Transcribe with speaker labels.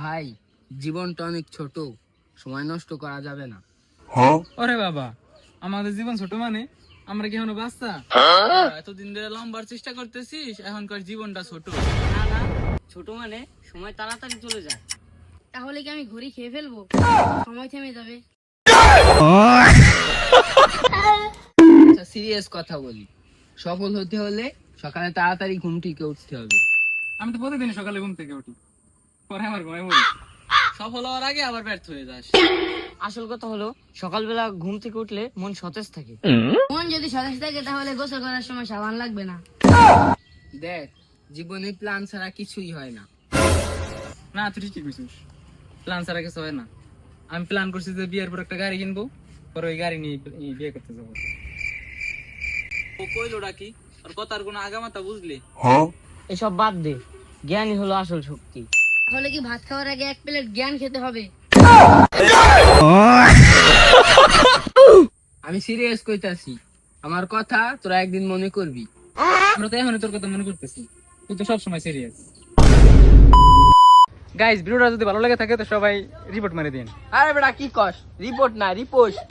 Speaker 1: ভাই, জীবনটা অনেক ছোট, সময় নষ্ট করা যাবে না।
Speaker 2: ওরে বাবা, আমাদের জীবন ছোট মানে আমরা কি এখনো বাচ্চা? এতদিন ধরে লম্বার চেষ্টা করতেছিস, এখনকার জীবনটা ছোট।
Speaker 3: না না, ছোট মানে সময় তাড়াতাড়ি চলে যায়।
Speaker 4: তাহলে কি আমি ঘড়ি খেয়ে ফেলবো? সময় থেমে যাবে।
Speaker 1: আচ্ছা, সিরিয়াস কথা বলি, সফল হতে হলে সকালে তাড়াতাড়ি ঘুম থেকে উঠতে হবে।
Speaker 2: আমি তো প্রতিদিন সকালে ঘুম থেকে উঠি, পরে আমার ঘুমায় মরি। সফল হওয়ার আগে আবার ব্যর্থ হয়ে যাস।
Speaker 3: আসল কথা হলো, সকালবেলা ঘুম থেকে উঠলে মন সতেজ থাকে।
Speaker 4: মন যদি সতেজ থাকে তাহলে গোসল করার সময় সাবান লাগবে না।
Speaker 1: দেখ, জীবনে প্ল্যান ছাড়া কিছুই হয় না।
Speaker 2: না, তুই ঠিকই কইছিস, প্ল্যান ছাড়া কিছু হয় না। আমি প্ল্যান করছি যে বিয়ের পর একটা গাড়ি কিনবো, পরে ওই গাড়ি নিয়ে বিয়ে করতে যাবো। ও কইলো ডাকি, আর কথার কোনো আগামাতা বুঝলি?
Speaker 3: এসব বাদ দে, জ্ঞানই হলো আসল শক্তি।
Speaker 4: তাহলে কি ভাত খাওয়ার আগে 1 প্লেট জ্ঞান খেতে হবে?
Speaker 1: আমি সিরিয়াস কইতাছি, আমার কথা তোরা একদিন মনে করবি।
Speaker 2: আমরা তো এখন তোর কথা মনে করতেছি, তুই তো সবসময় সিরিয়াস। গাইস, ভিডিওটা যদি ভালো লাগে থাকে তো সবাই রিপোর্ট মারি দিন।
Speaker 1: আরে বেটা, কি কস? রিপোর্ট না, রিপোস্ট।